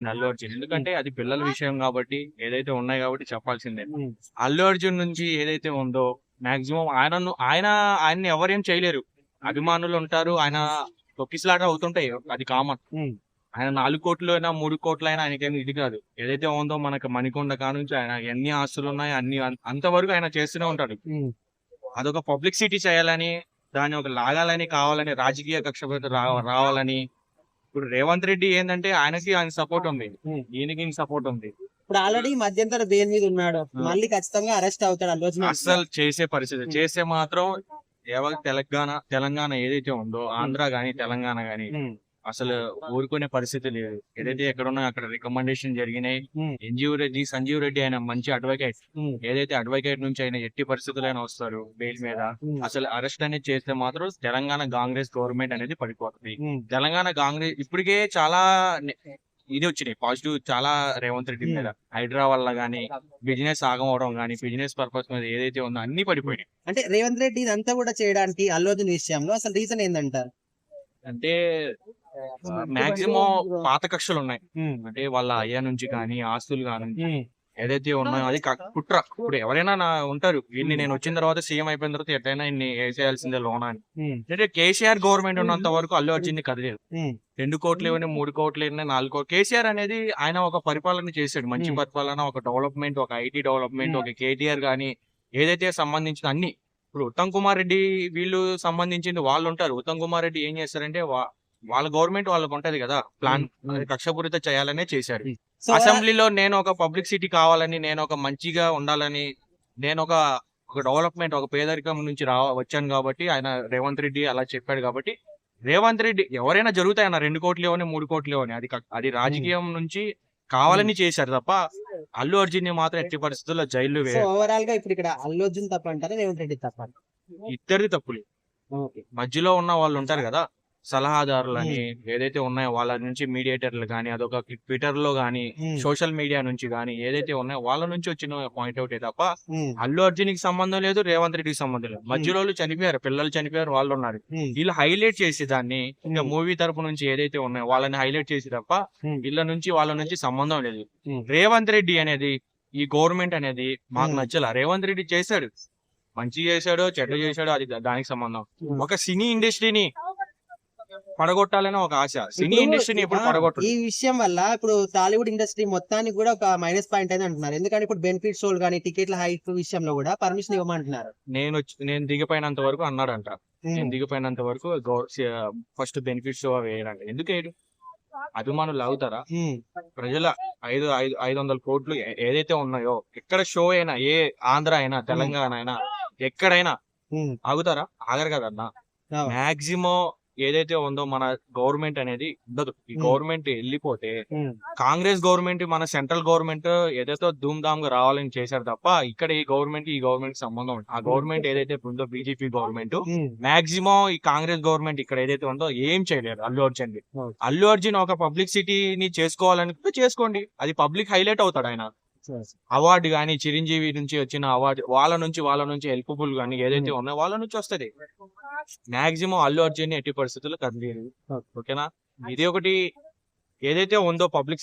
అల్లు అర్జున్. హ్మ్. ఎందుకంటే అది పిల్లల విషయం కాబట్టి ఏదైతే ఉన్నాయి కాబట్టి చెప్పాల్సిందే. హ్మ్. అల్లు అర్జున్ నుంచి ఏదైతే ఉందో మాక్సిమం ఆయన్ని ఎవరేం చేయలేరు. అభిమానులు ఉంటారు. ఆయన తొక్కిసలాట అవుతుంటాయి. అది కామన్. హ్మ్. ఆయన 4,00,00,000 అయినా 3,00,00,000 అయినా ఆయనకేమి ఇది కాదు. ఏదైతే ఉందో మనకు మణికొండ కానుంచి ఆయన ఎన్ని ఆస్తులున్నాయో అన్ని అంతవరకు ఆయన చేస్తూనే ఉంటాడు. హ్మ్. అదొక పబ్లిసిటీ చేయాలని, దాన్ని ఒక లాగాలని కావాలని రాజకీయ కక్ష రావాలని ఇప్పుడు రేవంత్ రెడ్డి ఏందంటే ఆయన సపోర్ట్ ఉంది. హ్మ్. ఈయనకి సపోర్ట్ ఉంది. ఇప్పుడు ఆల్రెడీ మధ్యంతర బెయిల్ మీద ఉన్నాడు. ఆ! మళ్ళీ ఖచ్చితంగా అరెస్ట్ అవుతాడు అల్లు అర్జున్ అంటున్నారు. అస్సలు చేసే పరిస్థితి. హ్మ్. చేస్తే మాత్రం తెలంగాణ ఏదైతే ఉందో హ్మ్. ఆంధ్ర గాని, తెలంగాణ గాని హ్మ్. అసలు ఊరుకునే పరిస్థితి లేదు. హ్మ్. ఏదైతే ఎక్కడున్నాయో అక్కడ రికమెండేషన్ జరిగినాయి. హ్మ్. సంజీవ్ రెడ్డి ఆయన మంచి అడ్వకేట్. హ్మ్. ఏదైతే అడ్వకేట్ నుంచి ఆయన ఎట్టి పరిస్థితులైనా వస్తారు బెయిల్ మీద. హ్మ్. అసలు అరెస్ట్ అనేది చేస్తే మాత్రం తెలంగాణ కాంగ్రెస్ గవర్నమెంట్ అనేది పడిపోతది. హ్మ్. తెలంగాణ కాంగ్రెస్ ఇప్పటికే చాలా ఇది వచ్చినాయి. పాజిటివ్ చాలా రేవంత్ రెడ్డి హ్మ్. మీద. హైడ్రా వల్ల గాని, బిజినెస్ ఆగమవడం గాని, బిజినెస్ పర్పస్ మీద ఏదైతే ఉందో అన్ని పడిపోయినాయి. అంటే రేవంత్ రెడ్డి ఇదంతా కూడా చేయడానికి అల్లు అర్జున్ విషయంలో అసలు రీజన్ ఏందంటారు? అంటే మాక్సిమం పాత కక్షలున్నాయి. హ్మ్. అంటే వాళ్ళ అయ్య నుంచి కానీ, ఆస్తులు గాని హ్మ్. ఏదైతే ఉన్నాయో అది కుట్ర. ఇప్పుడు ఎవరైనా ఉంటారు. హ్మ్. నేను వచ్చిన తర్వాత సీఎం అయిపోయిన తర్వాత ఎట్లైనా ఇన్ని ఏసేయాల్సిందే లోన అని. హ్మ్. అంటే కేసీఆర్ గవర్నమెంట్ ఉన్నంత వరకు అల్లు అర్జున్‌ని కదిలేదు. హ్మ్. 2,00,00,000 ఇవ్వని, 3,00,00,000 ఇవ్వని, 4,00,00,000 కేసీఆర్ అనేది ఆయన ఒక పరిపాలన చేశాడు. మంచి హ్మ్. పరిపాలన, ఒక డెవలప్‌మెంట్, ఒక ఐటీ డెవలప్‌మెంట్, హ్మ్. ఒక కేటీఆర్ గాని ఏదైతే సంబంధించిన అన్ని. ఇప్పుడు ఉత్తమ్ కుమార్ రెడ్డి వీళ్ళు సంబంధించింది వాళ్ళుంటారు. ఉత్తమ్ కుమార్ రెడ్డి ఏం చేస్తారంటే వాళ్ళ గవర్నమెంట్ వాళ్ళకుంటది గదా! ప్లాన్. హ్మ్. హ్మ్. అది కక్షపూరిత చేయాలనే చేశారు. హ్మ్. సో అసెంబ్లీలో నేనొక పబ్లిసిటీ కావాలని, నేనొక మంచిగా ఉండాలని, నేనొక ఒక డెవలప్‌మెంట్, ఒక పేదరికం నుంచి వచ్చాను గాబట్టి, రేవంత్ రెడ్డి అలా చెప్పాడు గాబట్టి, రేవంత్ రెడ్డి ఎవరైనా జరుగుతాయన్న 2,00,00,000 ఇవ్వని, 3,00,00,000 ఇవ్వని. అది హ్మ్. రాజకీయం నుంచి హ్మ్. కావాలని చేశారు తప్ప, అల్లు అర్జున్‌ని మాత్రం ఎట్టి పరిస్థితుల్లో జైల్‌లో సో వేయరు. ఓవరాల్ గా ఇప్పుడు ఇక్కడ అల్లు అర్జున్ తప్పంటారా? రేవంత్ రెడ్డి తప్పంటారా? ఇద్దరిది తప్పులే. ఓకే. మధ్యలో ఉన్న వాళ్ళుంటారు గదా! సలహాదారులని హ్మ్. ఏదైతే ఉన్నాయో వాళ్ళ నుంచి మీడియేటర్లు గాని, అదొక ట్విట్టర్‌లో గాని, హ్మ్. సోషల్ మీడియా నుంచి గాని ఏదైతే ఉన్నాయో వాళ్ళ నుంచి వచ్చిన పాయింట్ ఔటే తప్ప, హ్మ్. అల్లు అర్జున్‌కి సంబంధం లేదు, రేవంత్ రెడ్డికి సంబంధం లేదు. హ్మ్. మధ్యలోళ్ళు చనిపోయారు. పిల్లలు చనిపోయారు. వాళ్ళున్నారు. హ్మ్. వీళ్ళు హైలైట్ చేసి దాన్ని ఇంకా హ్మ్. మూవీ తరపు నుంచి ఏదైతే ఉన్నాయో వాళ్ళని హైలైట్ చేసి తప్ప, హ్మ్. వాళ్ళ నుంచి సంబంధం లేదు. హ్మ్. రేవంత్ రెడ్డి అనేది ఈ గవర్నమెంట్ అనేది మాకు హ్మ్. నచ్చల. రేవంత్ రెడ్డి చేశాడు. మంచి చేశాడో, చెడ్డ చేశాడో అది దానికి సంబంధం. హ్మ్. ఒక సినీ ఇండస్ట్రీని పడగొట్టాలని ఒక ఆశ. సినీ ఇప్పుడు ఇండస్ట్రీని ఎప్పుడు ఈ పడగొట్టడు. విషయం వల్ల ఇప్పుడు టాలీవుడ్ ఇండస్ట్రీ మొత్తానికి కూడా ఒక మైనస్ పాయింట్ అని అంటున్నారు. ఎందుకంటే ఇప్పుడు బెనిఫిట్ షోలు గాని, టికెట్ల హైక్ విషయంలో కూడా పర్మిషన్ ఇవ్వమంటున్నారు. నేను దిగిపోయినంత వరకు అన్నాడంట. నేను హ్మ్. దిగిపోయినంత వరకు ఫస్ట్ బెనిఫిట్ షో వేయడంట. ఎందుకేయడు? అభిమానులు లాగుతారా? హ్మ్. ప్రజల 500,00,00,000 ఏదైతే ఉన్నాయో, ఎక్కడ షో అయినా, ఆంధ్ర అయినా, హ్మ్. తెలంగాణ అయినా, ఎక్కడైనా హ్మ్. ఆగుతారా? ఆగరు కదన్నా! అవును. మాక్సిమం ఏదైతే ఉందో మన గవర్నమెంట్ అనేది ఉండదు. ఈ హ్మ్. గవర్నమెంట్ ఎళ్ళిపోతే హ్మ్. కాంగ్రెస్ గవర్నమెంట్ మన సెంట్రల్ గవర్నమెంట్ ఏదైతే ధూమ్-ధామ్‌గా రావాలని చేశారు తప్ప, ఇక్కడ ఈ గవర్నమెంట్‌కి సంబంధం ఉండదు. ఆ హ్మ్. గవర్నమెంట్ ఏదైతే ఉందో బీజేపీ గవర్నమెంట్ హ్మ్. మాక్సిమం ఈ కాంగ్రెస్ గవర్నమెంట్ ఇక్కడ ఏదైతే ఉందో ఏం చేయలేరు అల్లు అర్జున్‌ది. ఓకే. అల్లు అర్జున్ ఒక పబ్లిసిటీని చేసుకోవాలనుకుంటే చేసుకోండి. అది పబ్లిక్ హైలైట్ అవుతాడాయన. సరే. అవార్డ్ గాని, చిరంజీవి నుంచి వచ్చిన అవార్డ్ వాళ్ళ నుంచి హెల్ప్‌ఫుల్ గాని ఏదైతే హ్మ్. ఉన్నాయో వాళ్ళ నుంచి వస్తది. మాక్సిమం అల్లు అర్జున్‌ని ఎట్టి పరిస్థితుల్లో కదిలియరు. ఓకే. ఓకేనా? ఇది ఒకటి ఏదైతే ఉందో పబ్లిక్